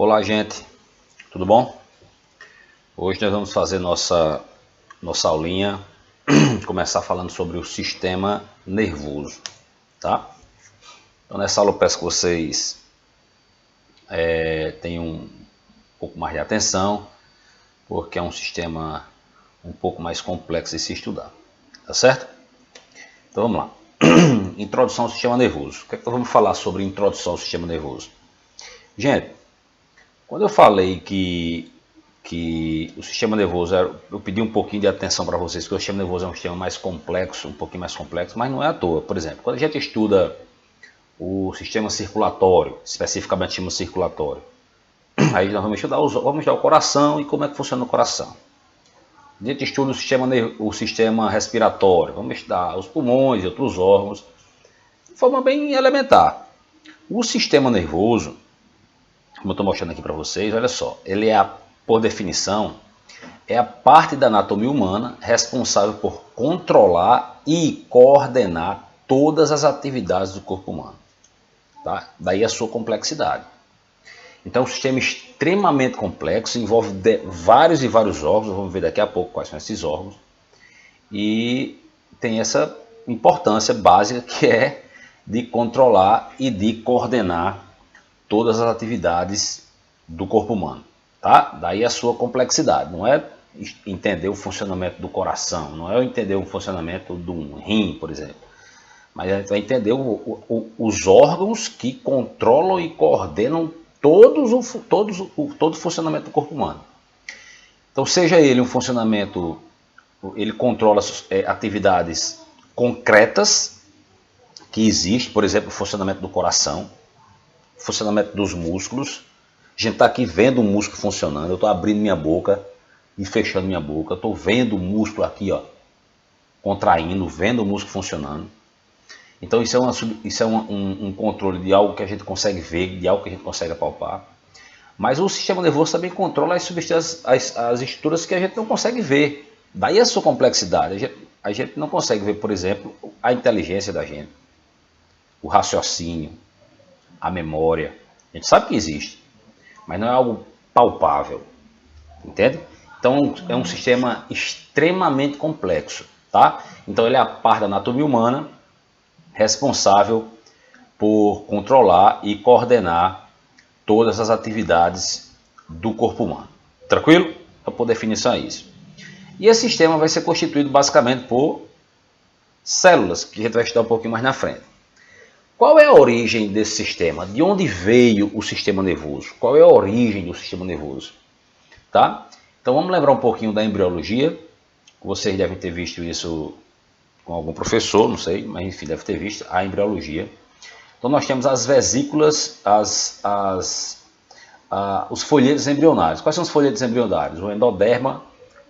Olá, gente, tudo bom? Hoje nós vamos fazer nossa aulinha, começar falando sobre o sistema nervoso, tá? Então nessa aula eu peço que vocês tenham um pouco mais de atenção, porque é um sistema um pouco mais complexo de se estudar, tá certo? Então vamos lá. Introdução ao sistema nervoso. O que é que nós vamos falar sobre introdução ao sistema nervoso? Gente, quando eu falei que o sistema nervoso, eu pedi um pouquinho de atenção para vocês, que o sistema nervoso é um sistema mais complexo, um pouquinho mais complexo, mas não é à toa. Por exemplo, quando a gente estuda o sistema circulatório, especificamente o sistema circulatório, aí nós vamos estudar o coração e como é que funciona o coração. A gente estuda o sistema respiratório, vamos estudar os pulmões e outros órgãos, de forma bem elementar. O sistema nervoso, como eu estou mostrando aqui para vocês, olha só, ele é, por definição, é a parte da anatomia humana responsável por controlar e coordenar todas as atividades do corpo humano. Tá? Daí a sua complexidade. Então, é um sistema extremamente complexo, envolve vários e vários órgãos, vamos ver daqui a pouco quais são esses órgãos, e tem essa importância básica que é de controlar e de coordenar todas as atividades do corpo humano. Tá? Daí a sua complexidade, não é entender o funcionamento do coração, não é entender o funcionamento do rim, por exemplo, mas a gente vai entender os órgãos que controlam e coordenam todo o funcionamento do corpo humano. Então, seja ele um funcionamento, ele controla atividades concretas que existem, por exemplo, o funcionamento do coração, o funcionamento dos músculos. A gente está aqui vendo o músculo funcionando, eu estou abrindo minha boca e fechando minha boca, eu estou vendo o músculo aqui, ó, contraindo, vendo o músculo funcionando. Então isso é um controle de algo que a gente consegue ver, de algo que a gente consegue apalpar. Mas o sistema nervoso também controla as estruturas que a gente não consegue ver. Daí a sua complexidade. A gente não consegue ver, por exemplo, a inteligência da gente, o raciocínio, a memória. A gente sabe que existe, mas não é algo palpável, entende? Então é um sistema extremamente complexo, tá? Então ele é a parte da anatomia humana responsável por controlar e coordenar todas as atividades do corpo humano. Tranquilo? Então, por definição é isso. E esse sistema vai ser constituído basicamente por células, que a gente vai estudar um pouquinho mais na frente. Qual é a origem desse sistema? De onde veio o sistema nervoso? Qual é a origem do sistema nervoso? Tá? Então vamos lembrar um pouquinho da embriologia. Vocês devem ter visto isso com algum professor, não sei, mas enfim, deve ter visto a embriologia. Então nós temos as vesículas, os folhetos embrionários. Quais são os folhetos embrionários? O endoderma,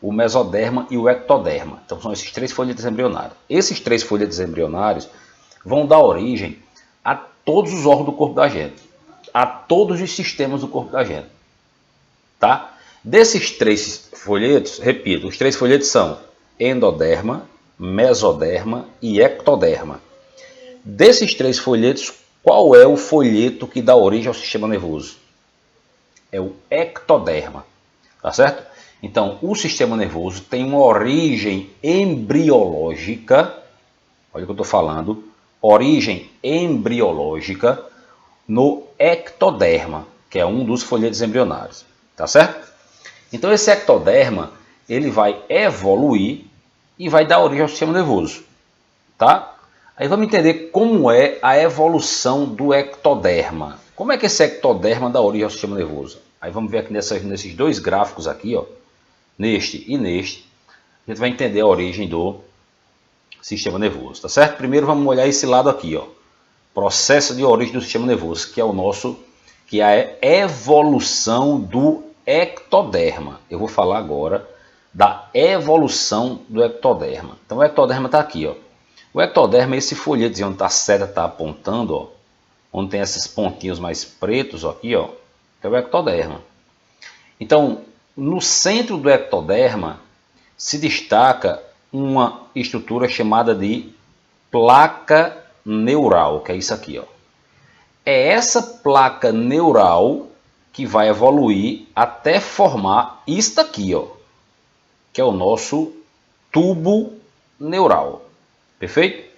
o mesoderma e o ectoderma. Então são esses três folhetos embrionários. Esses três folhetos embrionários vão dar origem a todos os órgãos do corpo da gente, a todos os sistemas do corpo da gente. Tá? Desses três folhetos, repito, os três folhetos são endoderma, mesoderma e ectoderma. Desses três folhetos, qual é o folheto que dá origem ao sistema nervoso? É o ectoderma, tá certo? Então, o sistema nervoso tem uma origem embriológica, olha o que eu estou falando, origem embriológica no ectoderma, que é um dos folhetos embrionários, tá certo? Então, esse ectoderma, ele vai evoluir e vai dar origem ao sistema nervoso, tá? Aí vamos entender como é a evolução do ectoderma. Como é que esse ectoderma dá origem ao sistema nervoso? Aí vamos ver aqui nesses dois gráficos aqui, ó, neste e neste, a gente vai entender a origem do sistema nervoso, tá certo? Primeiro vamos olhar esse lado aqui, ó, processo de origem do sistema nervoso, que é a evolução do ectoderma. Eu vou falar agora da evolução do ectoderma. Então o ectoderma está aqui, ó. O ectoderma é esse folheto onde a seta está apontando, ó, onde tem esses pontinhos mais pretos aqui, ó, que é o ectoderma. Então, no centro do ectoderma se destaca uma estrutura chamada de placa neural, que é isso aqui, ó. É essa placa neural que vai evoluir até formar isto aqui, ó, que é o nosso tubo neural. Perfeito?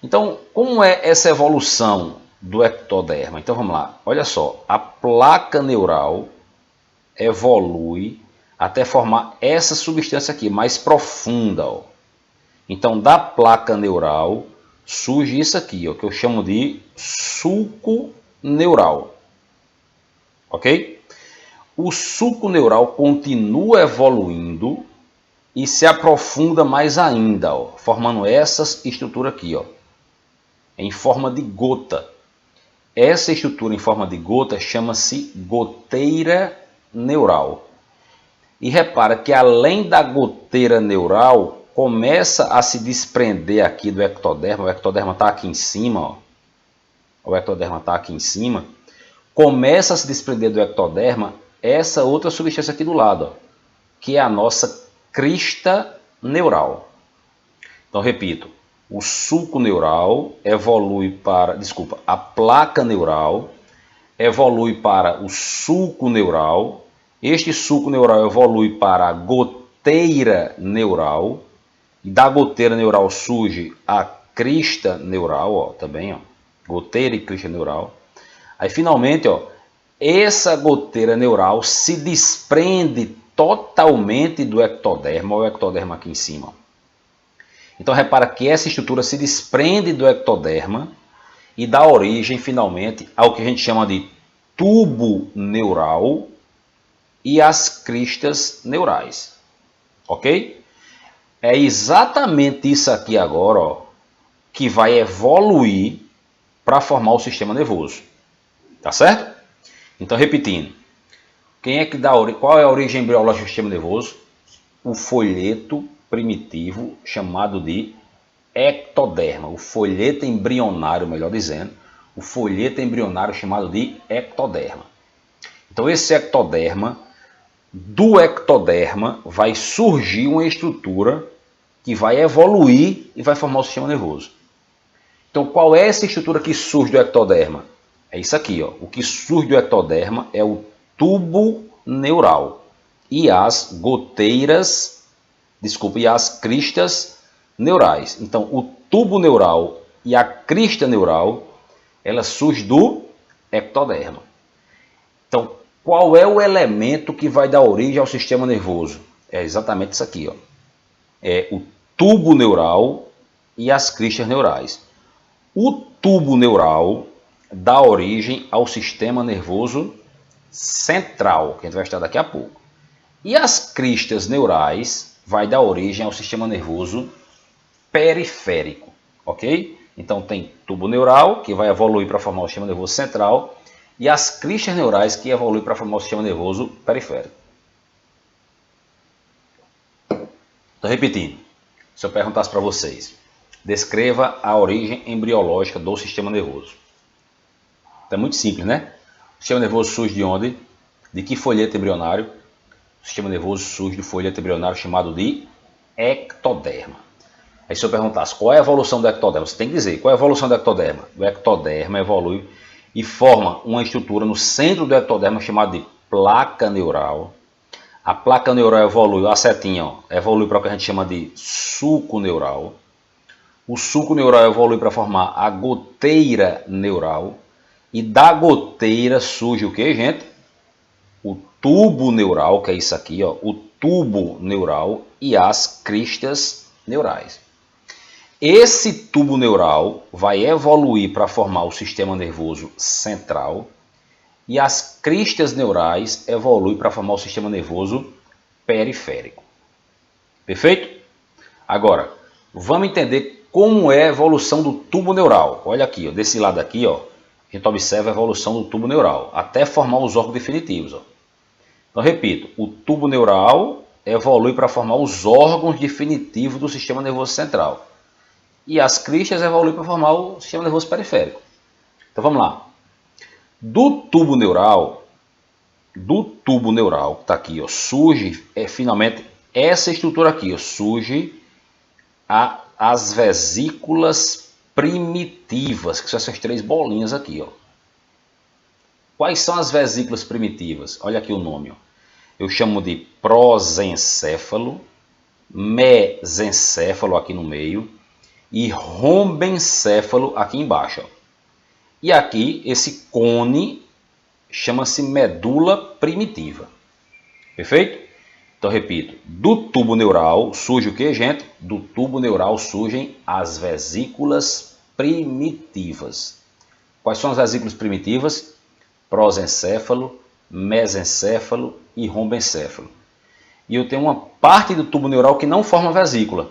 Então, como é essa evolução do ectoderma? Então vamos lá, olha só, a placa neural evolui até formar essa substância aqui, mais profunda. Ó. Então, da placa neural surge isso aqui, ó, que eu chamo de sulco neural. Ok? O sulco neural continua evoluindo e se aprofunda mais ainda, ó, formando essa estrutura aqui, ó, em forma de gota. Essa estrutura em forma de gota chama-se goteira neural. E repara que além da goteira neural, começa a se desprender aqui do ectoderma. O ectoderma está aqui em cima, ó. O ectoderma está aqui em cima. Começa a se desprender do ectoderma essa outra substância aqui do lado, ó, que é a nossa crista neural. Então, repito, o sulco neural evolui para, a placa neural evolui para o sulco neural. Este sulco neural evolui para a goteira neural. E da goteira neural surge a crista neural, ó, também, ó, goteira e crista neural. Aí, finalmente, ó, essa goteira neural se desprende totalmente do ectoderma, o ectoderma aqui em cima. Então, repara que essa estrutura se desprende do ectoderma e dá origem, finalmente, ao que a gente chama de tubo neural e as cristas neurais. Ok? É exatamente isso aqui agora, ó, que vai evoluir para formar o sistema nervoso. Tá certo? Então, repetindo. Quem é que dá qual é a origem embriológica do sistema nervoso? O folheto primitivo chamado de ectoderma. O folheto embrionário, melhor dizendo. O folheto embrionário chamado de ectoderma. Então, esse ectoderma, do ectoderma vai surgir uma estrutura que vai evoluir e vai formar o sistema nervoso. Então, qual é essa estrutura que surge do ectoderma? É isso aqui, ó. O que surge do ectoderma é o tubo neural e as goteiras, e as cristas neurais. Então, o tubo neural e a crista neural, ela surge do ectoderma. Então, qual é o elemento que vai dar origem ao sistema nervoso? É exatamente isso aqui, ó. É o tubo neural e as cristas neurais. O tubo neural dá origem ao sistema nervoso central, que a gente vai estudar daqui a pouco. E as cristas neurais vai dar origem ao sistema nervoso periférico, ok? Então tem tubo neural, que vai evoluir para formar o sistema nervoso central, e as cristas neurais, que evoluem para formar o sistema nervoso periférico. Estou repetindo. Se eu perguntasse para vocês, descreva a origem embriológica do sistema nervoso. Então é muito simples, né? O sistema nervoso surge de onde? De que folheto embrionário? O sistema nervoso surge do folheto embrionário chamado de ectoderma. Aí se eu perguntasse qual é a evolução do ectoderma, você tem que dizer qual é a evolução do ectoderma. O ectoderma evolui e forma uma estrutura no centro do ectoderma chamada de placa neural. A placa neural evolui, a setinha, ó, evolui para o que a gente chama de sulco neural. O sulco neural evolui para formar a goteira neural. E da goteira surge o que, gente? O tubo neural, que é isso aqui, ó, o tubo neural e as cristas neurais. Esse tubo neural vai evoluir para formar o sistema nervoso central e as cristas neurais evoluem para formar o sistema nervoso periférico. Perfeito? Agora, vamos entender como é a evolução do tubo neural. Olha aqui, ó, desse lado aqui, ó, a gente observa a evolução do tubo neural até formar os órgãos definitivos. Ó. Então, repito, o tubo neural evolui para formar os órgãos definitivos do sistema nervoso central. E as cristas evoluem para formar o sistema nervoso periférico. Então, vamos lá. Do tubo neural, que está aqui, ó, surge finalmente essa estrutura aqui, ó, surge as vesículas primitivas, que são essas três bolinhas aqui, ó. Quais são as vesículas primitivas? Olha aqui o nome. Ó. Eu chamo de prosencéfalo, mesencéfalo aqui no meio e rombencéfalo aqui embaixo. Ó. E aqui esse cone chama-se medula primitiva. Perfeito? Então repito, do tubo neural surge o que, gente? Do tubo neural surgem as vesículas primitivas. Quais são as vesículas primitivas? Prosencéfalo, mesencéfalo e rombencéfalo. E eu tenho uma parte do tubo neural que não forma vesícula,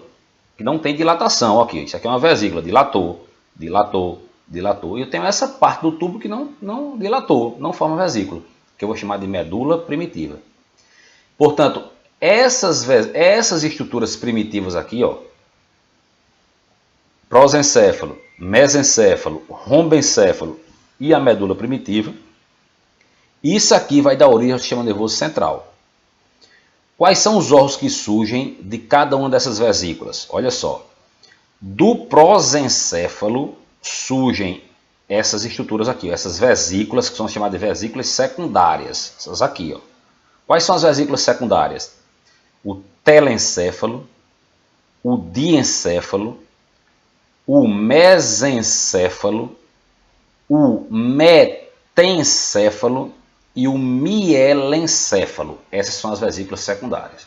que não tem dilatação. Aqui, isso aqui é uma vesícula, dilatou, dilatou, dilatou. E eu tenho essa parte do tubo que não dilatou, não forma vesícula, que eu vou chamar de medula primitiva. Portanto, essas estruturas primitivas aqui, ó, prosencéfalo, mesencéfalo, rombencéfalo e a medula primitiva, isso aqui vai dar origem ao sistema nervoso central. Quais são os órgãos que surgem de cada uma dessas vesículas? Olha só, do prosencéfalo surgem essas estruturas aqui, ó, essas vesículas que são chamadas de vesículas secundárias, essas aqui, ó. Quais são as vesículas secundárias? O telencéfalo, o diencéfalo, o mesencéfalo, o metencéfalo e o mielencéfalo. Essas são as vesículas secundárias.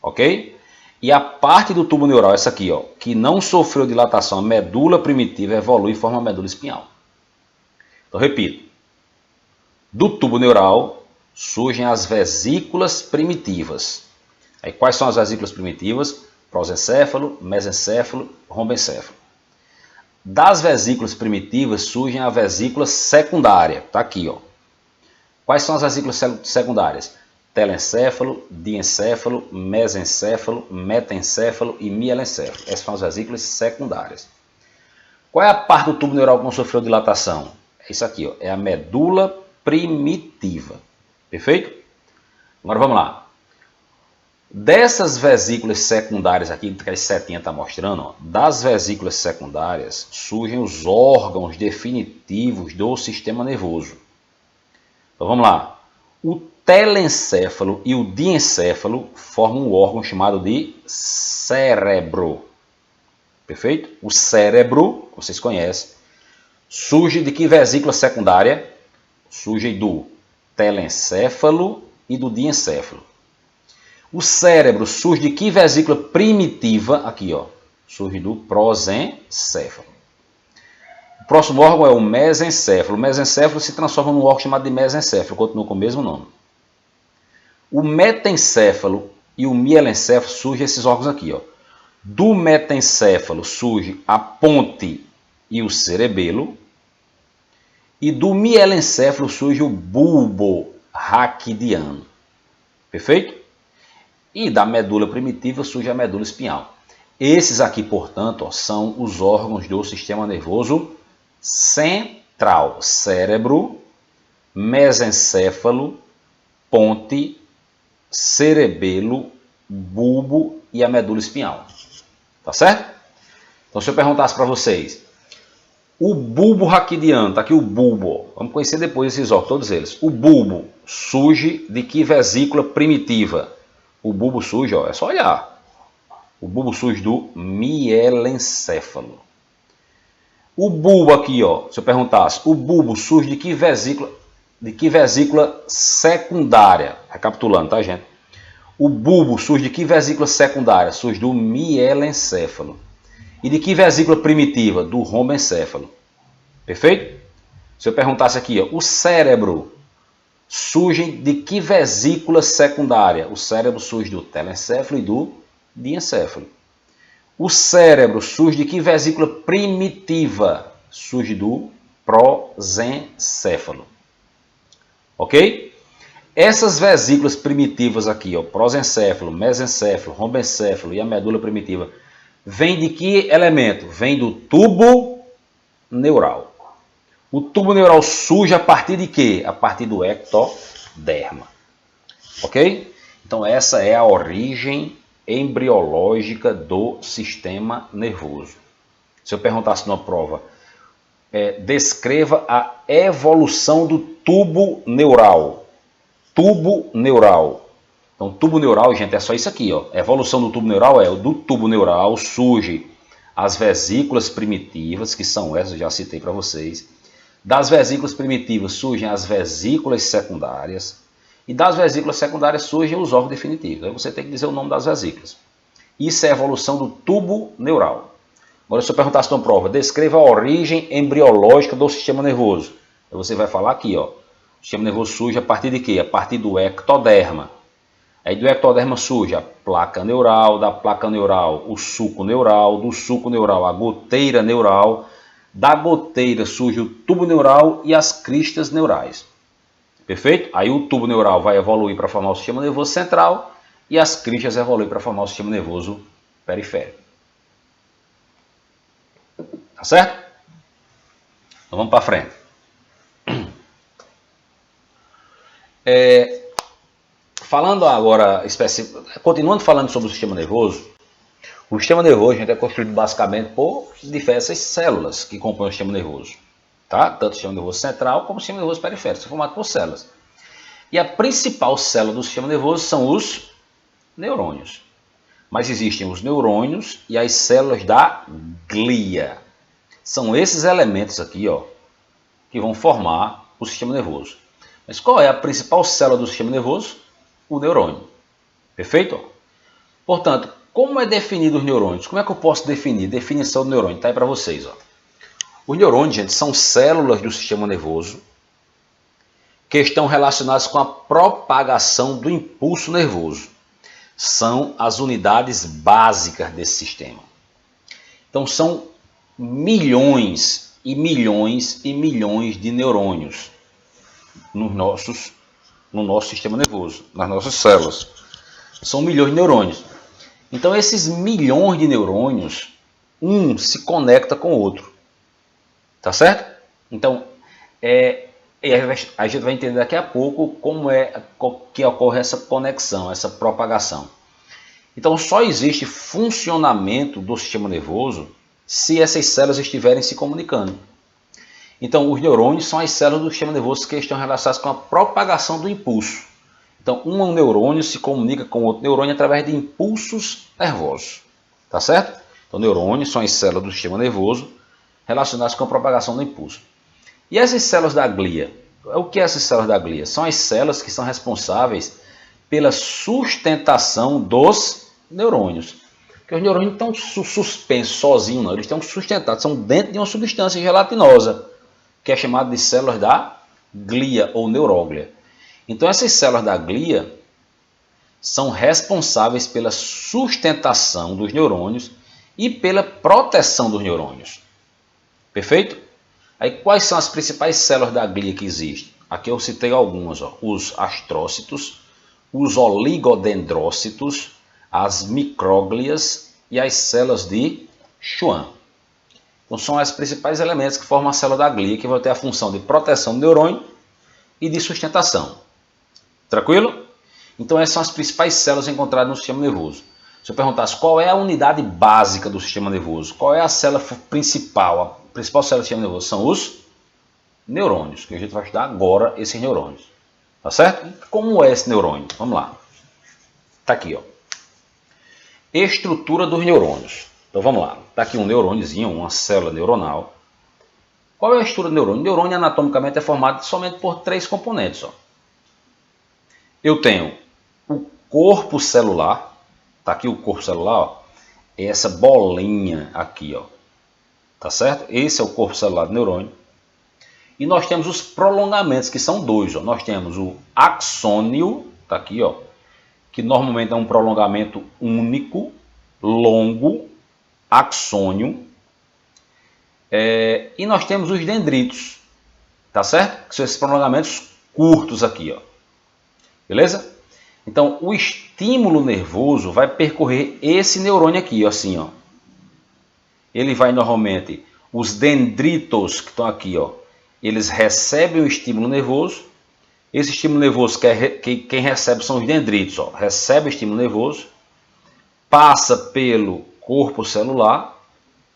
Ok? E a parte do tubo neural, essa aqui, ó, que não sofreu dilatação, a medula primitiva, evolui e forma a medula espinhal. Então, repito. Do tubo neural surgem as vesículas primitivas. Aí, quais são as vesículas primitivas? Prosencéfalo, mesencéfalo, rombencéfalo. Das vesículas primitivas surgem a vesícula secundária. Está aqui, ó. Quais são as vesículas secundárias? Telencéfalo, diencéfalo, mesencéfalo, metencéfalo e mielencéfalo. Essas são as vesículas secundárias. Qual é a parte do tubo neural que não sofreu dilatação? É isso aqui, ó. É a medula primitiva. Perfeito? Agora vamos lá. Dessas vesículas secundárias aqui, que a setinha está mostrando, ó, das vesículas secundárias surgem os órgãos definitivos do sistema nervoso. Então vamos lá. O telencéfalo e o diencéfalo formam um órgão chamado de cérebro. Perfeito? O cérebro, vocês conhecem, surge de que vesícula secundária? Surge do telencéfalo e do diencéfalo. O cérebro surge de que vesícula primitiva? Aqui, ó. Surge do prosencéfalo. O próximo órgão é o mesencéfalo. O mesencéfalo se transforma num órgão chamado de mesencéfalo, continua com o mesmo nome. O metencéfalo e o mielencéfalo surgem esses órgãos aqui, ó. Do metencéfalo surge a ponte e o cerebelo. E do mielencéfalo surge o bulbo raquidiano. Perfeito? E da medula primitiva surge a medula espinhal. Esses aqui, portanto, ó, são os órgãos do sistema nervoso central. Cérebro, mesencéfalo, ponte, cerebelo, bulbo e a medula espinhal. Tá certo? Então, se eu perguntasse para vocês, o bulbo raquidiano, tá aqui o bulbo, vamos conhecer depois esses órgãos, todos eles. O bulbo surge de que vesícula primitiva? O bulbo surge, ó, é só olhar. O bulbo surge do mielencéfalo. O bulbo aqui, ó, se eu perguntasse, o bulbo surge de que vesícula secundária? Recapitulando, tá, gente? O bulbo surge de que vesícula secundária? Surge do mielencéfalo. E de que vesícula primitiva? Do rombencéfalo. Perfeito? Se eu perguntasse aqui, ó, o cérebro surge de que vesícula secundária? O cérebro surge do telencéfalo e do diencéfalo. O cérebro surge de que vesícula primitiva? Surge do prosencéfalo. Ok? Essas vesículas primitivas aqui, ó, prosencéfalo, mesencéfalo, rombencéfalo e a medula primitiva, vem de que elemento? Vem do tubo neural. O tubo neural surge a partir de quê? A partir do ectoderma. Ok? Então essa é a origem embriológica do sistema nervoso. Se eu perguntasse numa prova, descreva a evolução do tubo neural. Tubo neural. Então, tubo neural, gente, é só isso aqui, ó. A evolução do tubo neural do tubo neural surge as vesículas primitivas, que são essas, já citei para vocês. Das vesículas primitivas surgem as vesículas secundárias. E das vesículas secundárias surgem os órgãos definitivos. Aí você tem que dizer o nome das vesículas. Isso é a evolução do tubo neural. Agora, se eu perguntasse numa prova, descreva a origem embriológica do sistema nervoso. Aí você vai falar aqui, ó. O sistema nervoso surge a partir de quê? A partir do ectoderma. Aí do ectoderma surge a placa neural, da placa neural o suco neural, do suco neural a goteira neural, da goteira surge o tubo neural e as cristas neurais. Perfeito? Aí o tubo neural vai evoluir para formar o sistema nervoso central e as cristas evoluem para formar o sistema nervoso periférico. Tá certo? Então vamos para frente. Falando agora, continuando falando sobre o sistema nervoso, o sistema nervoso, gente, é construído basicamente por diversas células que compõem o sistema nervoso. Tá? Tanto o sistema nervoso central como o sistema nervoso periférico, são formados por células. E a principal célula do sistema nervoso são os neurônios. Mas existem os neurônios e as células da glia. São esses elementos aqui, ó, que vão formar o sistema nervoso. Mas qual é a principal célula do sistema nervoso? O neurônio. Perfeito? Portanto, como é definido os neurônios? Como é que eu posso definir? Definição do neurônio. Está aí para vocês. Ó. Os neurônios, gente, são células do sistema nervoso que estão relacionadas com a propagação do impulso nervoso. São as unidades básicas desse sistema. Então, são milhões e milhões e milhões de neurônios no nosso sistema nervoso, nas nossas células. São milhões de neurônios. Então, esses milhões de neurônios, um se conecta com o outro. Tá certo? Então, a gente vai entender daqui a pouco como é que ocorre essa conexão, essa propagação. Então, só existe funcionamento do sistema nervoso se essas células estiverem se comunicando. Então, os neurônios são as células do sistema nervoso que estão relacionadas com a propagação do impulso. Então, um neurônio se comunica com outro neurônio através de impulsos nervosos. Tá certo? Então, neurônios são as células do sistema nervoso relacionadas com a propagação do impulso. E essas células da glia? O que é essas células da glia? São as células que são responsáveis pela sustentação dos neurônios. Porque os neurônios não estão suspensos sozinhos, não. Eles estão sustentados, são dentro de uma substância gelatinosa, que é chamada de células da glia ou neuróglia. Então essas células da glia são responsáveis pela sustentação dos neurônios e pela proteção dos neurônios. Perfeito? Aí quais são as principais células da glia que existem? Aqui eu citei algumas, ó. Os astrócitos, os oligodendrócitos, as micróglias e as células de Schwann. Então são os principais elementos que formam a célula da glia, que vão ter a função de proteção do neurônio e de sustentação. Tranquilo? Então essas são as principais células encontradas no sistema nervoso. Se eu perguntasse qual é a unidade básica do sistema nervoso, qual é a célula principal, a principal célula do sistema nervoso, são os neurônios, que a gente vai estudar agora esses neurônios. Tá certo? E como é esse neurônio? Vamos lá. Está aqui, ó. Estrutura dos neurônios. Então vamos lá. Está aqui um neurôniozinho, uma célula neuronal. Qual é a estrutura do neurônio? O neurônio anatomicamente é formado somente por 3 componentes. Ó. Eu tenho o corpo celular. Está aqui o corpo celular, ó. É essa bolinha aqui, ó. Tá certo? Esse é o corpo celular do neurônio. E nós temos os prolongamentos, que são 2. Ó. Nós temos o axônio, tá aqui, ó, que normalmente é um prolongamento único, longo, axônio. E nós temos os dendritos, tá certo? Que são esses prolongamentos curtos aqui, ó. Beleza? Então, o estímulo nervoso vai percorrer esse neurônio aqui, ó, assim, ó. Ele vai normalmente, os dendritos que estão aqui, ó, eles recebem o estímulo nervoso. Esse estímulo nervoso, quem recebe são os dendritos, ó, recebe o estímulo nervoso, passa pelo corpo celular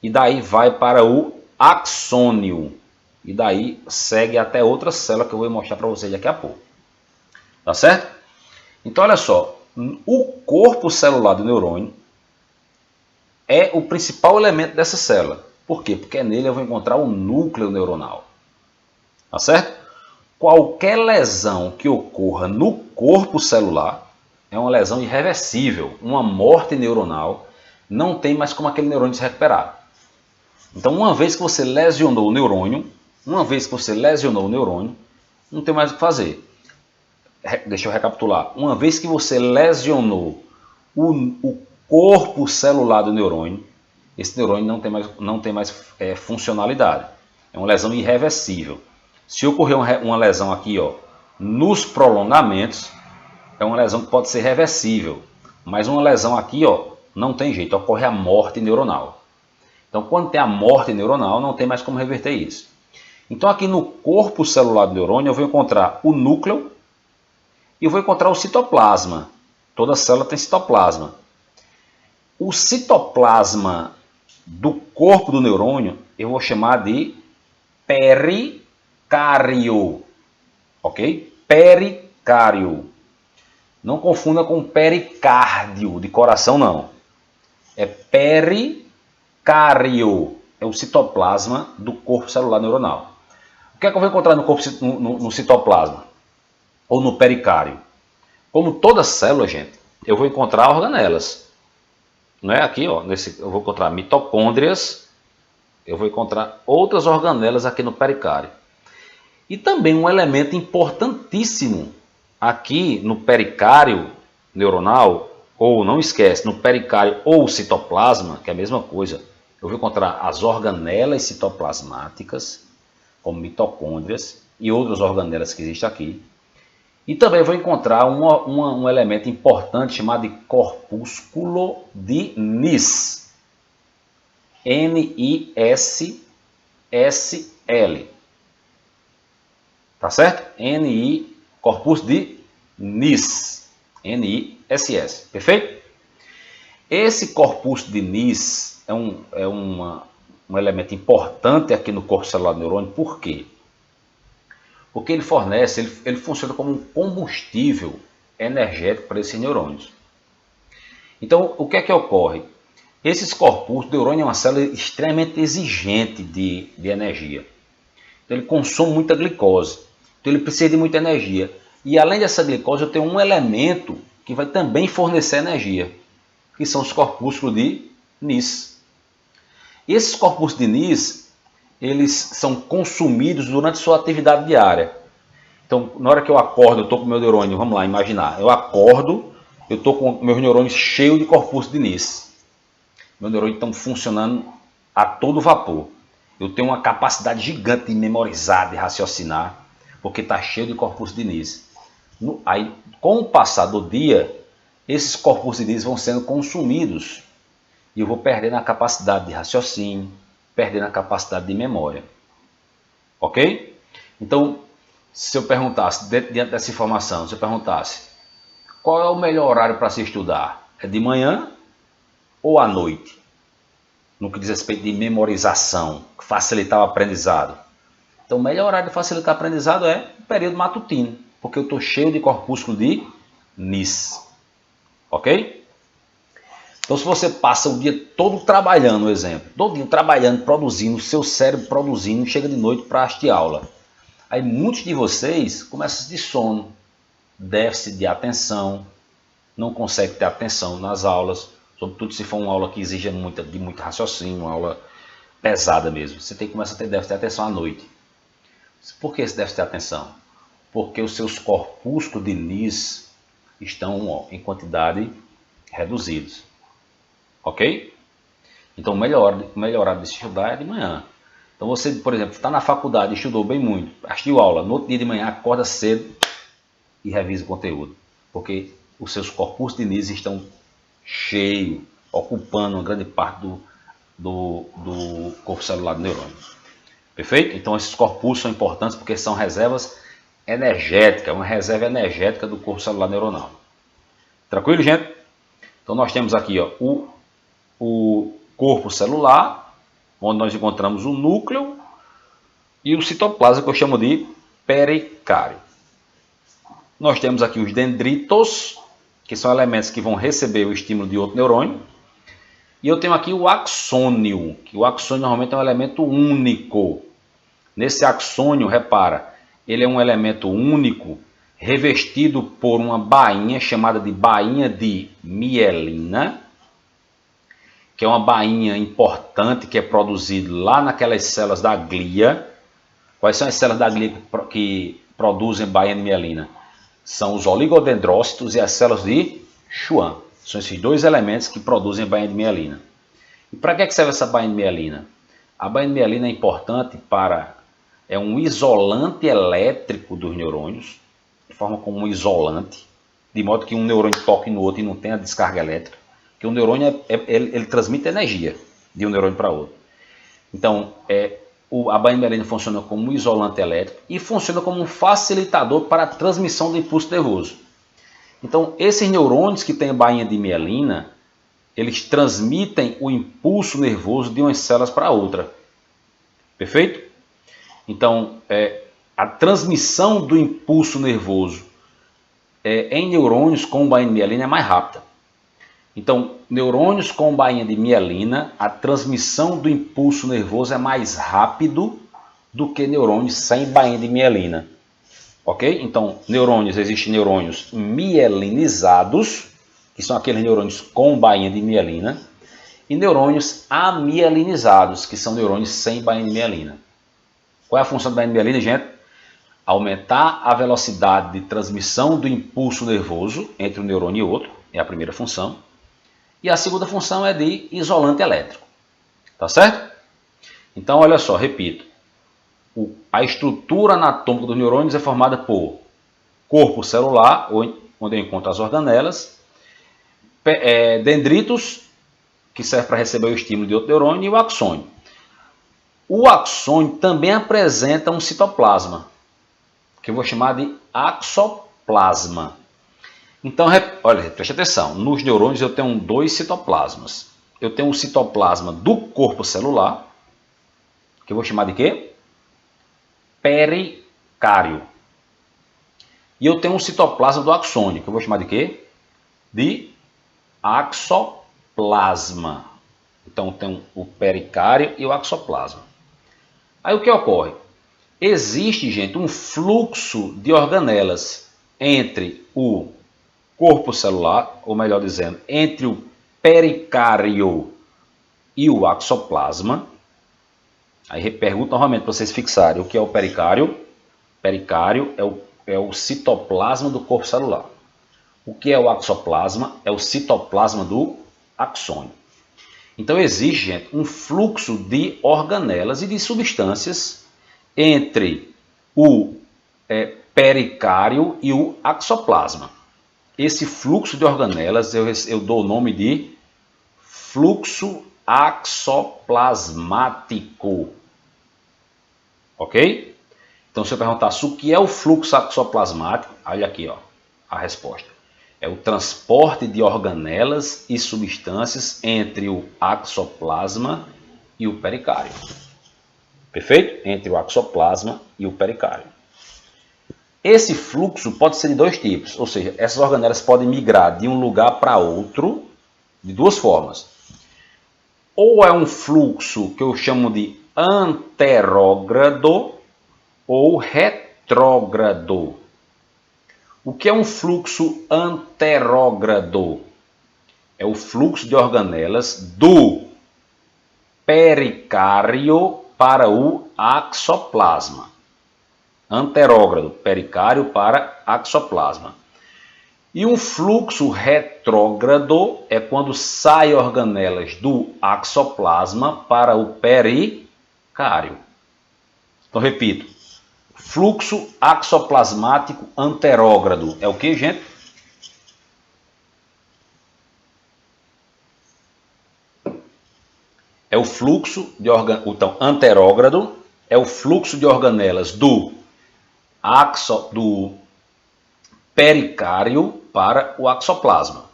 e daí vai para o axônio. e daí segue até outra célula que eu vou mostrar para vocês daqui a pouco. Tá certo? Então olha só, o corpo celular do neurônio é o principal elemento dessa célula. Por quê? Porque nele eu vou encontrar o núcleo neuronal. Tá certo? Qualquer lesão que ocorra no corpo celular é uma lesão irreversível, uma morte neuronal, não tem mais como aquele neurônio se recuperar. Então, uma vez que você lesionou o neurônio, não tem mais o que fazer. Deixa eu recapitular. Uma vez que você lesionou o corpo celular do neurônio, esse neurônio não tem mais funcionalidade. É uma lesão irreversível. Se ocorrer uma lesão aqui, ó, nos prolongamentos, é uma lesão que pode ser reversível. Mas uma lesão aqui, ó, não tem jeito, ocorre a morte neuronal. Então, quando tem a morte neuronal, não tem mais como reverter isso. Então, aqui no corpo celular do neurônio, eu vou encontrar o núcleo e vou encontrar o citoplasma. Toda célula tem citoplasma. O citoplasma do corpo do neurônio, eu vou chamar de pericário. Ok? Pericário. Não confunda com pericárdio, de coração não. É pericário. É o citoplasma do corpo celular neuronal. O que é que eu vou encontrar no citoplasma? Ou no pericário? Como toda célula, gente, eu vou encontrar organelas. Não é aqui, ó, eu vou encontrar mitocôndrias, eu vou encontrar outras organelas aqui no pericário. E também um elemento importantíssimo aqui no pericário neuronal, ou não esquece, no pericário ou citoplasma, que é a mesma coisa, eu vou encontrar as organelas citoplasmáticas, como mitocôndrias e outras organelas que existem aqui. E também vou encontrar um elemento importante chamado de corpúsculo de Nis. N-I-S-S-L. Tá certo? N-I, corpúsculo de Nis. N-I-S-S. Perfeito? Esse corpúsculo de Nis é um elemento importante aqui no corpo celular do neurônio. Por quê? Porque ele funciona como um combustível energético para esses neurônios. Então, o que é que ocorre? Esses corpúsculos, o neurônio é uma célula extremamente exigente de energia. Então, ele consome muita glicose. Então, ele precisa de muita energia. E além dessa glicose, eu tenho um elemento que vai também fornecer energia, que são os corpúsculos de Nis. E esses corpúsculos de Nis, eles são consumidos durante sua atividade diária. Então, na hora que eu acordo, eu estou com o meu neurônio, vamos lá, imaginar. Eu acordo, eu estou com meus neurônios cheios de corpúsculo de Nis. Meus neurônios estão funcionando a todo vapor. Eu tenho uma capacidade gigante de memorizar, de raciocinar, porque está cheio de corpúsculo de Nis. Aí, com o passar do dia, esses corpúsculos de Nis vão sendo consumidos e eu vou perdendo a capacidade de raciocínio, perdendo a capacidade de memória. Ok? Então, se eu perguntasse, diante dessa informação, se eu perguntasse qual é o melhor horário para se estudar? É de manhã ou à noite? No que diz respeito de memorização, facilitar o aprendizado. Então, o melhor horário de facilitar o aprendizado é o período matutino, porque eu estou cheio de corpúsculo de Nis. Ok? Então, se você passa o dia todo trabalhando, exemplo, todo dia trabalhando, produzindo, o seu cérebro produzindo, chega de noite para assistir aula. Aí muitos de vocês começam a sentir sono, déficit de atenção, não conseguem ter atenção nas aulas, sobretudo se for uma aula que exija de muito raciocínio, uma aula pesada mesmo. Você tem que começar a ter déficit de atenção à noite. Por que esse déficit de atenção? Porque os seus corpúsculos de Nis estão em quantidade reduzidos. Ok? Então, o melhor horário de estudar é de manhã. Então, você, por exemplo, está na faculdade, estudou bem muito, assistiu aula, no outro dia de manhã acorda cedo e revisa o conteúdo. Porque os seus corpúsculos de Nis estão cheios, ocupando uma grande parte do corpo celular do neurônio. Perfeito? Então, esses corpúsculos são importantes porque são reservas energéticas, uma reserva energética do corpo celular neuronal. Tranquilo, gente? Então, nós temos aqui ó, o corpo celular, onde nós encontramos o núcleo, e o citoplasma, que eu chamo de pericário. Nós temos aqui os dendritos, que são elementos que vão receber o estímulo de outro neurônio. E eu tenho aqui o axônio, que o axônio normalmente é um elemento único. Nesse axônio, repara, ele é um elemento único revestido por uma bainha chamada de bainha de mielina, que é uma bainha importante que é produzida lá naquelas células da glia. Quais são as células da glia que produzem bainha de mielina? São os oligodendrócitos e as células de Schwann. São esses dois elementos que produzem bainha de mielina. E para que serve essa bainha de mielina? A bainha de mielina é importante é um isolante elétrico dos neurônios, de forma como um isolante, de modo que um neurônio toque no outro e não tenha descarga elétrica, porque o neurônio ele transmite energia de um neurônio para outro. Então, a bainha de mielina funciona como um isolante elétrico e funciona como um facilitador para a transmissão do impulso nervoso. Então, esses neurônios que têm bainha de mielina, eles transmitem o impulso nervoso de umas células para outra. Perfeito? Então, a transmissão do impulso nervoso em neurônios com bainha de mielina é mais rápida. Então, neurônios com bainha de mielina, a transmissão do impulso nervoso é mais rápido do que neurônios sem bainha de mielina. Ok? Então, existem neurônios mielinizados, que são aqueles neurônios com bainha de mielina, e neurônios amielinizados, que são neurônios sem bainha de mielina. Qual é a função da bainha de mielina, gente? Aumentar a velocidade de transmissão do impulso nervoso entre um neurônio e outro, é a primeira função. E a segunda função é de isolante elétrico. Tá certo? Então, olha só, repito. A estrutura anatômica dos neurônios é formada por corpo celular, onde eu encontro as organelas, dendritos, que serve para receber o estímulo de outro neurônio, e o axônio. O axônio também apresenta um citoplasma, que eu vou chamar de axoplasma. Então, olha, preste atenção, nos neurônios eu tenho dois citoplasmas. Eu tenho o citoplasma do corpo celular, que eu vou chamar de quê? Pericário. E eu tenho um citoplasma do axônio, que eu vou chamar de quê? De axoplasma. Então, tem o pericário e o axoplasma. Aí o que ocorre? Existe, gente, um fluxo de organelas entre o corpo celular, ou melhor dizendo, entre o pericário e o axoplasma. Aí pergunto novamente para vocês fixarem o que é o pericário. Pericário é o citoplasma do corpo celular. O que é o axoplasma? É o citoplasma do axônio. Então existe, gente, um fluxo de organelas e de substâncias entre o pericário e o axoplasma. Esse fluxo de organelas eu dou o nome de fluxo axoplasmático. Ok? Então, se eu perguntasse o que é o fluxo axoplasmático, olha aqui ó, a resposta. É o transporte de organelas e substâncias entre o axoplasma e o pericário. Perfeito? Entre o axoplasma e o pericário. Esse fluxo pode ser de dois tipos, ou seja, essas organelas podem migrar de um lugar para outro de duas formas. Ou é um fluxo que eu chamo de anterógrado ou retrógrado. O que é um fluxo anterógrado? É o fluxo de organelas do pericário para o axoplasma. Anterógrado, pericário para axoplasma. E um fluxo retrógrado é quando saem organelas do axoplasma para o pericário. Então, repito. Fluxo axoplasmático anterógrado. É o que, gente? É o fluxo de então, anterógrado é o fluxo de organelas do pericário para o axoplasma.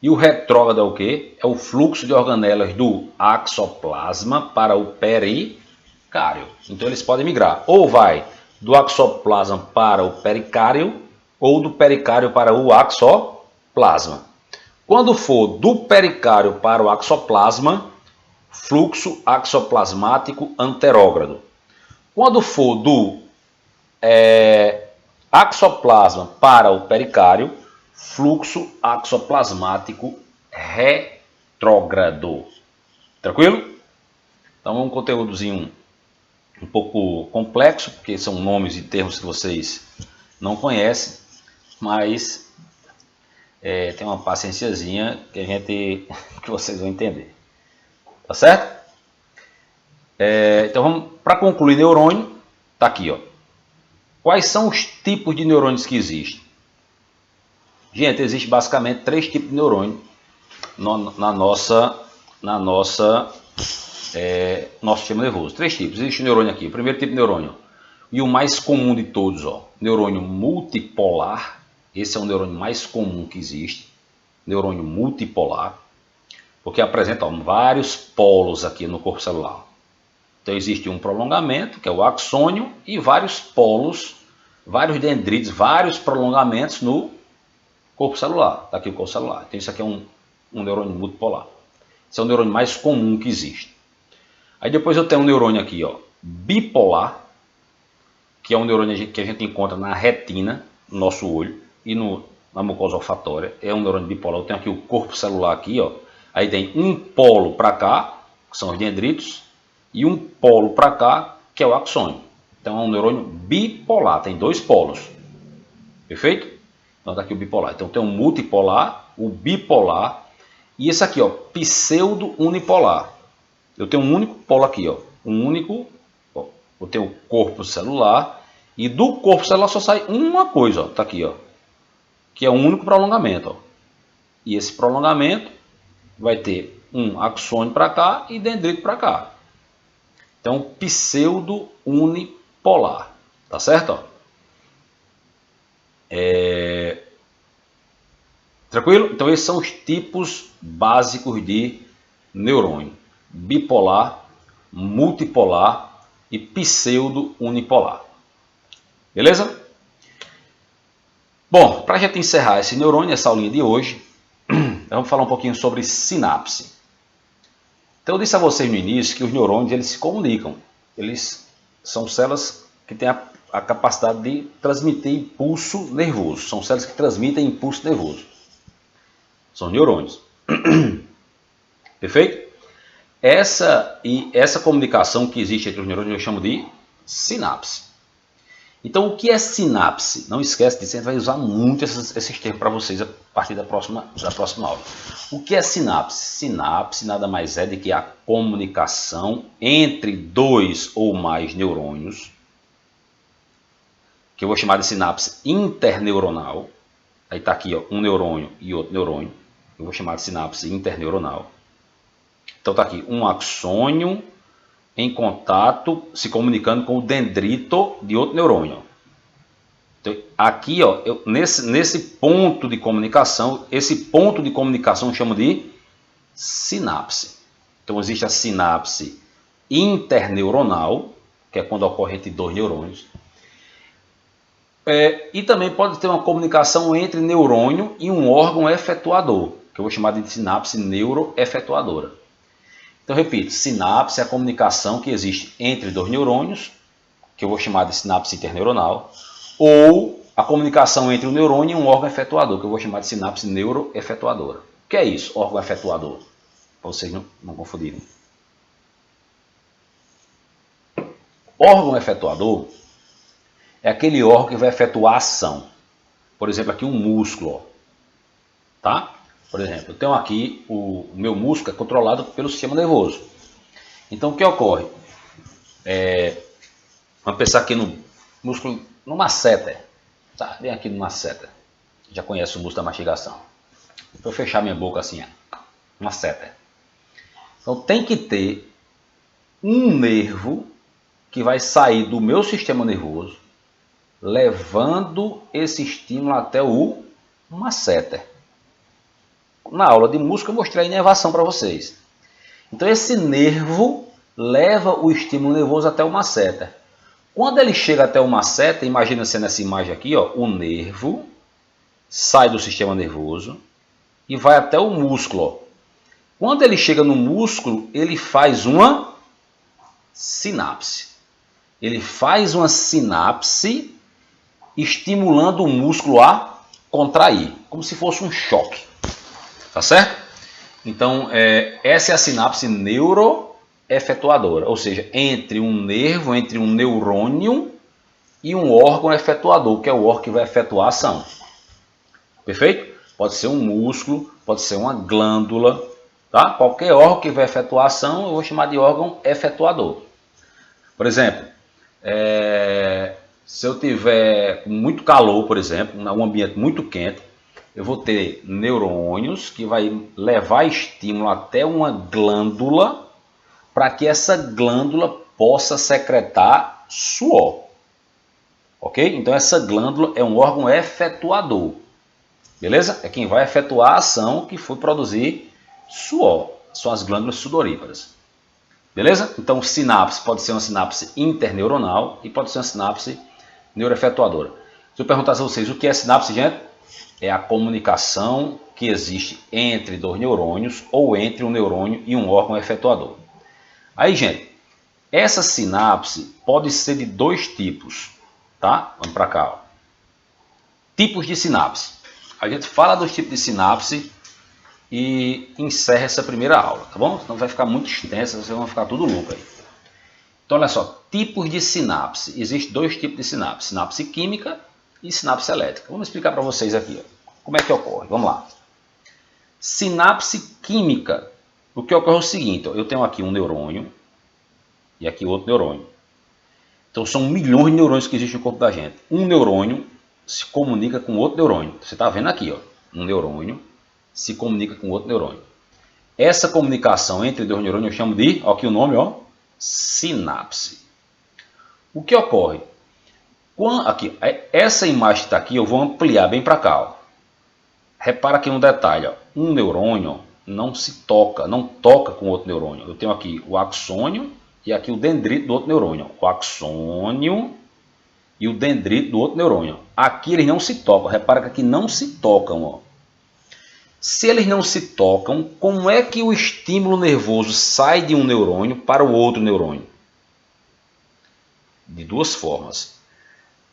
E o retrógrado é o que? É o fluxo de organelas do axoplasma para o pericário. cário. Então eles podem migrar. Ou vai do axoplasma para o pericário, ou do pericário para o axoplasma. Quando for do pericário para o axoplasma, fluxo axoplasmático anterógrado. Quando for do axoplasma para o pericário, fluxo axoplasmático retrógrado. Tranquilo? Então é um conteúdozinho um pouco complexo, porque são nomes e termos que vocês não conhecem, mas tem uma paciênciazinha que vocês vão entender. Tá certo? Então vamos para concluir neurônio, tá aqui, ó. Quais são os tipos de neurônios que existem? Gente, existe basicamente 3 tipos de neurônio nosso sistema nervoso. 3 tipos. Existe o neurônio aqui. O primeiro tipo de neurônio. E o mais comum de todos, ó. Neurônio multipolar. Esse é o neurônio mais comum que existe. Neurônio multipolar. Porque apresenta vários polos aqui no corpo celular. Então existe um prolongamento, que é o axônio, e vários polos, vários dendritos, vários prolongamentos no corpo celular. Está aqui o corpo celular. Então isso aqui é um neurônio multipolar. Esse é o neurônio mais comum que existe. Aí depois eu tenho um neurônio aqui, ó, bipolar, que é um neurônio que a gente encontra na retina, no nosso olho, e na mucosa olfatória. É um neurônio bipolar. Eu tenho aqui o corpo celular aqui, ó. Aí tem um polo para cá, que são os dendritos, e um polo para cá, que é o axônio. Então é um neurônio bipolar, tem 2 polos. Perfeito? Então está aqui o bipolar. Então tem o multipolar, o bipolar, e esse aqui, ó, pseudo-unipolar. Eu tenho um único polo aqui, ó. Eu tenho o corpo celular, e do corpo celular só sai uma coisa, ó. Tá aqui, ó. Que é um único prolongamento, ó. E esse prolongamento vai ter um axônio para cá e dendrito para cá. Então, pseudo-unipolar. Tá certo? Ó? Tranquilo? Então, esses são os tipos básicos de neurônio. Bipolar, multipolar e pseudo-unipolar. Beleza? Bom, para a gente encerrar esse neurônio, essa aulinha de hoje, vamos falar um pouquinho sobre sinapse. Então eu disse a vocês no início que os neurônios eles se comunicam. Eles são células que têm a capacidade de transmitir impulso nervoso. São células que transmitem impulso nervoso. São neurônios. Perfeito? Essa comunicação que existe entre os neurônios eu chamo de sinapse. Então, o que é sinapse? Não esquece disso, a gente vai usar muito esses termos para vocês a partir da próxima aula. O que é sinapse? Sinapse nada mais é do que a comunicação entre 2 ou mais neurônios, que eu vou chamar de sinapse interneuronal. Aí está aqui, ó, um neurônio e outro neurônio. Eu vou chamar de sinapse interneuronal. Então está aqui um axônio em contato, se comunicando com o dendrito de outro neurônio. Então, aqui, ó, nesse ponto de comunicação, esse ponto de comunicação eu chamo de sinapse. Então, existe a sinapse interneuronal, que é quando ocorre entre 2 neurônios. E também pode ter uma comunicação entre neurônio e um órgão efetuador, que eu vou chamar de sinapse neuroefetuadora. Então, repito, sinapse é a comunicação que existe entre 2 neurônios, que eu vou chamar de sinapse interneuronal, ou a comunicação entre um neurônio e um órgão efetuador, que eu vou chamar de sinapse neuroefetuadora. O que é isso, órgão efetuador? Para vocês não confundirem. Órgão efetuador é aquele órgão que vai efetuar a ação. Por exemplo, aqui um músculo. Ó. Tá? Por exemplo, eu tenho aqui o meu músculo é controlado pelo sistema nervoso. Então, o que ocorre? Vamos pensar aqui no músculo, no masseter. Tá? Vem aqui no masseter. Já conhece o músculo da mastigação. Vou fechar minha boca assim, ó. Masseter. Então, tem que ter um nervo que vai sair do meu sistema nervoso, levando esse estímulo até o masseter. Na aula de músculo eu mostrei a inervação para vocês. Então esse nervo leva o estímulo nervoso até o masseter. Quando ele chega até o masseter, imagina sendo essa imagem aqui, ó, o nervo sai do sistema nervoso e vai até o músculo. Ó. Quando ele chega no músculo, ele faz uma sinapse. Ele faz uma sinapse estimulando o músculo a contrair, como se fosse um choque. Tá certo? Então, essa é a sinapse neuroefetuadora, ou seja, entre um nervo, entre um neurônio e um órgão efetuador, que é o órgão que vai efetuar a ação. Perfeito? Pode ser um músculo, pode ser uma glândula, tá? Qualquer órgão que vai efetuar a ação, eu vou chamar de órgão efetuador. Por exemplo, se eu tiver muito calor, por exemplo, um ambiente muito quente, eu vou ter neurônios que vai levar estímulo até uma glândula para que essa glândula possa secretar suor. Ok? Então essa glândula é um órgão efetuador. Beleza? É quem vai efetuar a ação que foi produzir suor. São as glândulas sudoríparas. Beleza? Então sinapse pode ser uma sinapse interneuronal e pode ser uma sinapse neuroefetuadora. Se eu perguntasse a vocês o que é sinapse, gente, é a comunicação que existe entre dois neurônios ou entre um neurônio e um órgão efetuador. Aí, gente, essa sinapse pode ser de dois tipos, tá? Vamos para cá. Ó. Tipos de sinapse. A gente fala dos tipos de sinapse e encerra essa primeira aula, tá bom? Senão vai ficar muito extensa, vocês vão ficar tudo louco aí. Então, olha só, tipos de sinapse. Existem dois tipos de sinapse, sinapse química e sinapse elétrica. Vamos explicar para vocês aqui, ó, como é que ocorre. Vamos lá. Sinapse química. O que ocorre é o seguinte, ó, eu tenho aqui um neurônio e aqui outro neurônio. Então, são milhões de neurônios que existem no corpo da gente. Um neurônio se comunica com outro neurônio. Você está vendo aqui, ó, um neurônio se comunica com outro neurônio. Essa comunicação entre dois neurônios eu chamo de, ó, aqui o nome, ó, sinapse. O que ocorre? Aqui, essa imagem que está aqui, eu vou ampliar bem para cá. Ó. Repara aqui um detalhe. Ó. Um neurônio não se toca, não toca com outro neurônio. Eu tenho aqui o axônio e aqui o dendrito do outro neurônio. O axônio e o dendrito do outro neurônio. Aqui eles não se tocam. Repara que aqui não se tocam. Ó. Se eles não se tocam, como é que o estímulo nervoso sai de um neurônio para o outro neurônio? De duas formas.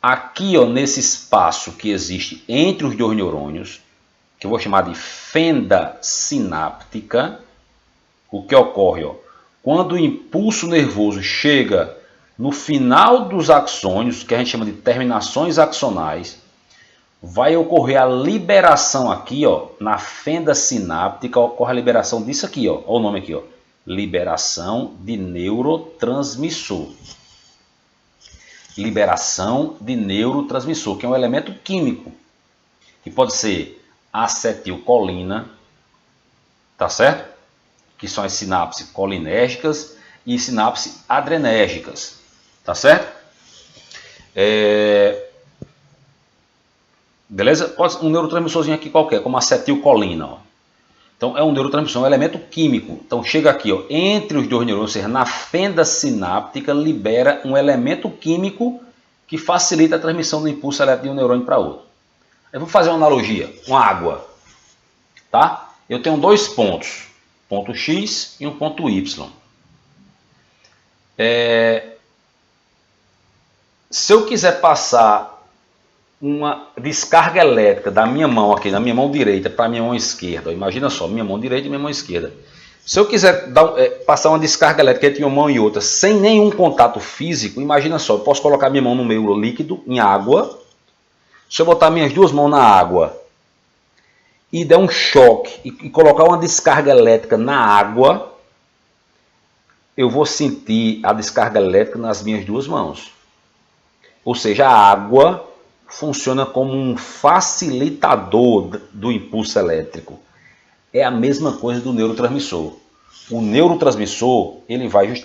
Aqui, ó, nesse espaço que existe entre os dois neurônios, que eu vou chamar de fenda sináptica, o que ocorre? Ó, quando o impulso nervoso chega no final dos axônios, que a gente chama de terminações axonais, vai ocorrer a liberação aqui, ó, na fenda sináptica, ocorre a liberação disso aqui, ó, olha o nome aqui, ó, liberação de neurotransmissor. Liberação de neurotransmissor, que é um elemento químico, que pode ser acetilcolina, tá certo? Que são as sinapses colinérgicas e sinapses adrenérgicas, tá certo? Beleza? Pode ser um neurotransmissorzinho aqui qualquer, como acetilcolina. Ó. Então, é um neurotransmissor, é um elemento químico. Então, chega aqui, ó, entre os dois neurônios, ou seja, na fenda sináptica, libera um elemento químico que facilita a transmissão do impulso elétrico de um neurônio para outro. Eu vou fazer uma analogia com a água. Tá? Eu tenho dois pontos, ponto X e um ponto Y. Se eu quiser passar uma descarga elétrica da minha mão aqui, da minha mão direita para a minha mão esquerda, imagina só, minha mão direita e minha mão esquerda. Se eu quiser passar uma descarga elétrica entre uma mão e outra sem nenhum contato físico, imagina só, eu posso colocar minha mão no meio líquido, em água. Se eu botar minhas duas mãos na água e der um choque e colocar uma descarga elétrica na água, eu vou sentir a descarga elétrica nas minhas duas mãos. Ou seja, a água funciona como um facilitador do impulso elétrico. É a mesma coisa do neurotransmissor. O neurotransmissor,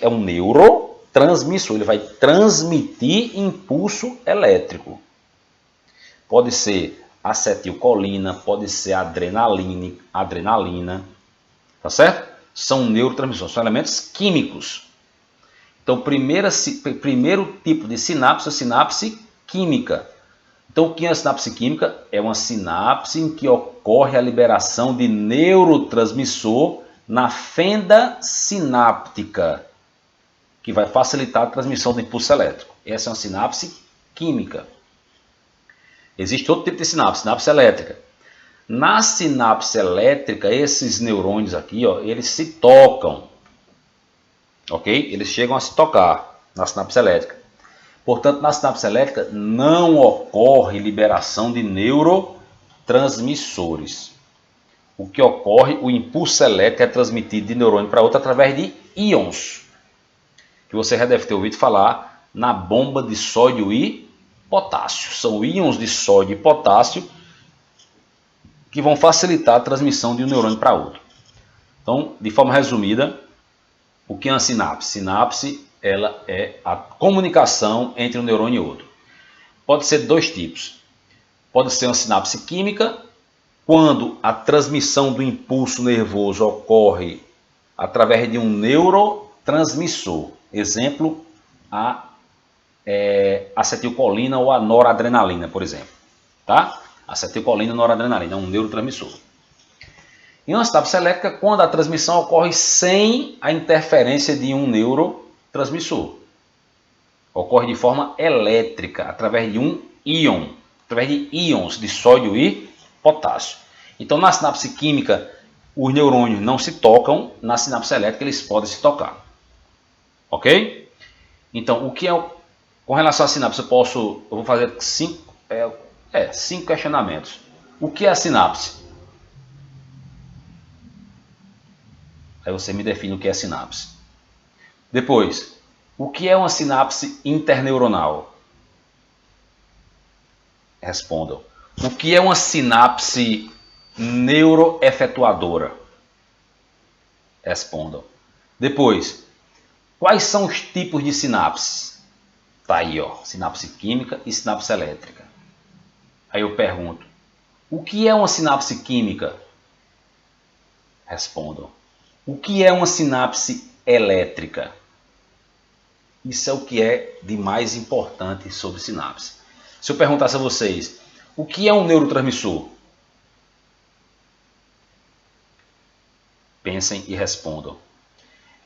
é um neurotransmissor, ele vai transmitir impulso elétrico. Pode ser acetilcolina, pode ser adrenalina, tá certo? São neurotransmissores, são elementos químicos Então, primeiro tipo de sinapse é a sinapse química. Então, o que é a sinapse química? É uma sinapse em que ocorre a liberação de neurotransmissor na fenda sináptica, que vai facilitar a transmissão do impulso elétrico. Essa é uma sinapse química. Existe outro tipo de sinapse, sinapse elétrica. Na sinapse elétrica, esses neurônios aqui, ó, eles se tocam. Ok? Eles chegam a se tocar na sinapse elétrica. Portanto, na sinapse elétrica não ocorre liberação de neurotransmissores. O que ocorre, o impulso elétrico é transmitido de neurônio para outro através de íons, que você já deve ter ouvido falar na bomba de sódio e potássio. São íons de sódio e potássio que vão facilitar a transmissão de um neurônio para outro. Então, de forma resumida, o que é uma sinapse? Sinapse, ela é a comunicação entre um neurônio e outro. Pode ser de dois tipos. Pode ser uma sinapse química, quando a transmissão do impulso nervoso ocorre através de um neurotransmissor. Exemplo, a acetilcolina ou a noradrenalina, por exemplo. Tá? Acetilcolina e noradrenalina é um neurotransmissor. Em uma sinapse elétrica, quando a transmissão ocorre sem a interferência de um neurotransmissor. Ocorre de forma elétrica, através de um íon, através de íons de sódio e potássio. Então, na sinapse química, os neurônios não se tocam, na sinapse elétrica eles podem se tocar. Ok? Então, o que é com relação à sinapse, eu vou fazer cinco questionamentos. O que é a sinapse? Aí você me define o que é sinapse. Depois, o que é uma sinapse interneuronal? Respondam. O que é uma sinapse neuroefetuadora? Respondam. Depois, quais são os tipos de sinapses? Tá aí, ó, sinapse química e sinapse elétrica. Aí eu pergunto, o que é uma sinapse química? Respondam. O que é uma sinapse elétrica? Isso é o que é de mais importante sobre sinapse. Se eu perguntasse a vocês, o que é um neurotransmissor? Pensem e respondam.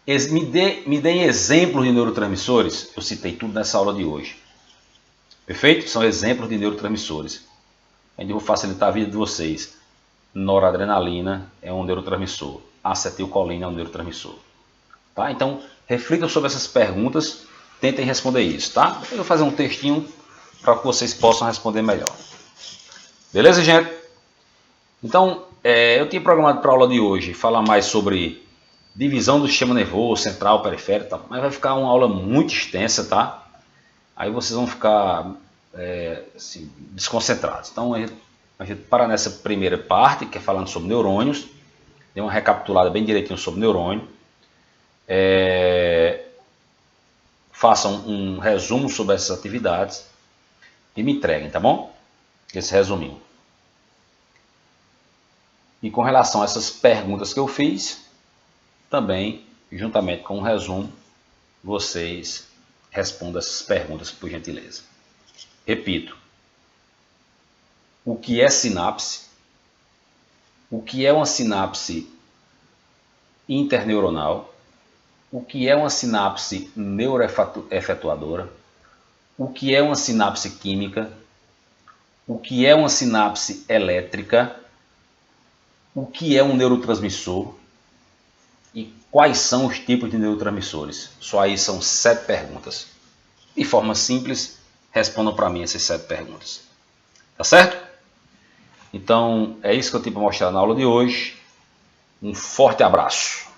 Me deem exemplos de neurotransmissores. Eu citei tudo nessa aula de hoje. Perfeito? São exemplos de neurotransmissores. Ainda vou facilitar a vida de vocês. Noradrenalina é um neurotransmissor. Acetilcolina é um neurotransmissor. Tá? Então, reflitam sobre essas perguntas. Tentem responder isso. Tá? Eu vou fazer um textinho para que vocês possam responder melhor. Beleza, gente? Então, eu tinha programado para a aula de hoje falar mais sobre divisão do sistema nervoso, central, periférico, tá? Mas vai ficar uma aula muito extensa, tá? Aí vocês vão ficar assim, desconcentrados. Então, a gente para nessa primeira parte, que é falando sobre neurônios. Dê uma recapitulada bem direitinho sobre neurônio. Façam um resumo sobre essas atividades e me entreguem, tá bom? Esse resuminho. E com relação a essas perguntas que eu fiz, também, juntamente com o resumo, vocês respondam essas perguntas, por gentileza. Repito. O que é sinapse? O que é uma sinapse interneuronal? O que é uma sinapse neuroefetuadora? O que é uma sinapse química? O que é uma sinapse elétrica? O que é um neurotransmissor? E quais são os tipos de neurotransmissores? Só aí são 7 perguntas. De forma simples, respondam para mim essas 7 perguntas. Tá certo? Então, é isso que eu tenho para mostrar na aula de hoje. Um forte abraço.